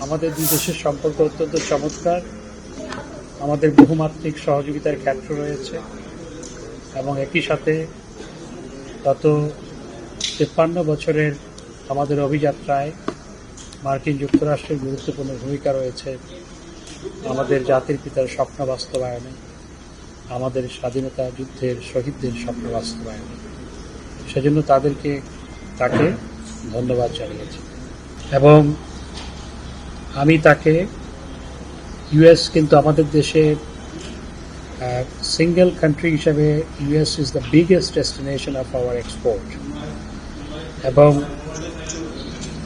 আমাদের দুই দেশের সম্পর্ক অত্যন্ত চমৎকার। আমাদের বহুমাত্রিক সহযোগিতার ক্ষেত্র রয়েছে এবং একই সাথে গত ৫৩ বছরের আমাদের অভিযাত্রায় মার্কিন যুক্তরাষ্ট্রের গুরুত্বপূর্ণ ভূমিকা রয়েছে আমাদের জাতির পিতার স্বপ্ন বাস্তবায়নে, আমাদের স্বাধীনতা যুদ্ধের শহীদদের স্বপ্ন বাস্তবায়নে। সেজন্য তাকে ধন্যবাদ জানিয়েছি এবং আমি তাকে ইউএস কিন্তু আমাদের দেশে সিঙ্গেল কান্ট্রি হিসেবে US is the biggest destination of our export এবং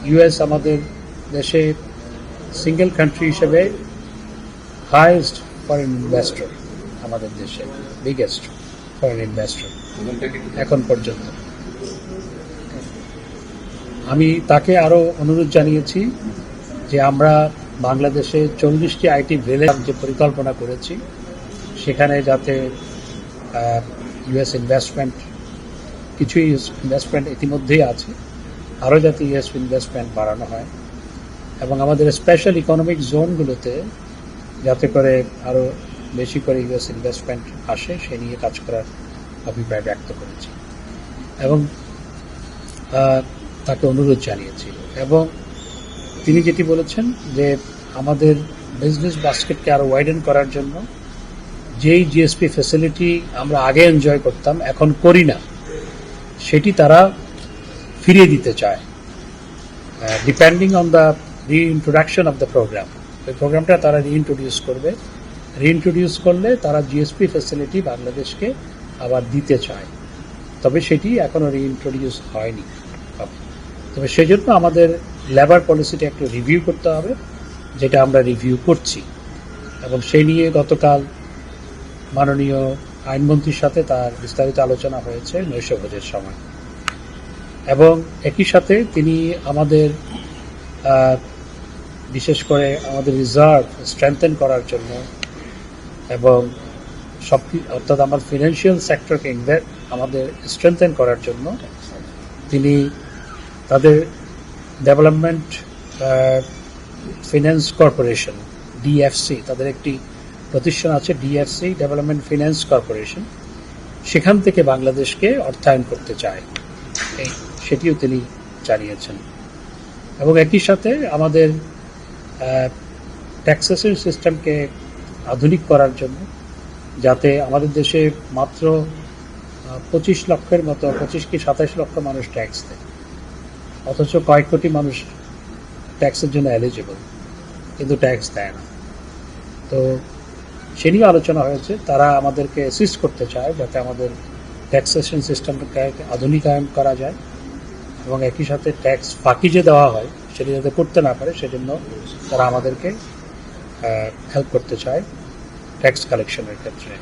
ইউএস আমাদের দেশে সিঙ্গেল কান্ট্রি হিসেবে হাইয়েস্ট ফরেন ইনভেস্টর, আমাদের দেশে বিগেস্ট ফরেন ইনভেস্টর এখন পর্যন্ত। আমি তাকে আরও অনুরোধ জানিয়েছি যে আমরা বাংলাদেশে 40টি আইটি ভিলেজ যে পরিকল্পনা করেছি সেখানে যাতে ইউএস ইনভেস্টমেন্ট, কিছু ইনভেস্টমেন্ট ইতিমধ্যেই আছে, আরও যাতে ইউএস ইনভেস্টমেন্ট বাড়ানো হয় এবং আমাদের স্পেশাল ইকোনমিক জোনগুলোতে যাতে করে আরও বেশি করে ইউএস ইনভেস্টমেন্ট আসে সে নিয়ে কাজ করার অভিপ্রায় ব্যক্ত করেছি এবং তাকে অনুরোধ জানিয়েছি। এবং তিনি যেটি বলেছেন যে আমাদের বিজনেস বাস্কেটকে আরও ওয়াইডেন করার জন্য যেই জিএসপি ফ্যাসিলিটি আমরা আগে এনজয় করতাম এখন করি না, সেটি তারা ফিরিয়ে দিতে চায় depending on the reintroduction of the programme. ওই প্রোগ্রামটা তারা রিইন্ট্রোডিউস করলে তারা জিএসপি ফ্যাসিলিটি বাংলাদেশকে আবার দিতে চায়, তবে সেটি এখনও রিইন্ট্রোডিউস হয়নি। তবে সেজন্য আমাদের লেবার পলিসিটা একটু রিভিউ করতে হবে, যেটা আমরা রিভিউ করছি এবং সেই নিয়ে গতকাল মাননীয় আইনমন্ত্রীর সাথে তার বিস্তারিত আলোচনা হয়েছে নৈশভোজের সময় এবং একই সাথে তিনি আমাদের বিশেষ করে আমাদের রিজার্ভ স্ট্রেংথেন করার জন্য এবং অর্থাৎ আমার ফিনান্সিয়াল সেক্টরকে আমাদের স্ট্রেংথেন করার জন্য তিনি তাদের ডেভেলপমেন্ট ফিন্যান্স কর্পোরেশন ডিএফসি, তাদের একটি প্রতিষ্ঠান আছে ডিএফসি ডেভেলপমেন্ট ফিন্যান্স কর্পোরেশন, সেখান থেকে বাংলাদেশকে অর্থায়ন করতে চায়, সেটিও তিনি জানিয়েছেন। এবং একই সাথে আমাদের ট্যাক্সেশন সিস্টেমকে আধুনিক করার জন্য, যাতে আমাদের দেশে মাত্র 25 লক্ষের মতো 25 কি 27 লক্ষ মানুষ ট্যাক্স দেয়, অথচ কয়েক কোটি মানুষ ট্যাক্সের জন্য এলিজিবল কিন্তু ট্যাক্স দেয় না। তো সে নিয়ে আলোচনা হয়েছে, তারা আমাদেরকে অ্যাসিস্ট করতে চায় যাতে আমাদের ট্যাক্সেশন সিস্টেমটাকে আধুনিকায়ন করা যায় এবং একই সাথে ট্যাক্স ফাঁকি যে দেওয়া হয় সেটি যাতে করতে না পারে সেজন্য তারা আমাদেরকে হেল্প করতে চায় ট্যাক্স কালেকশনের ক্ষেত্রে।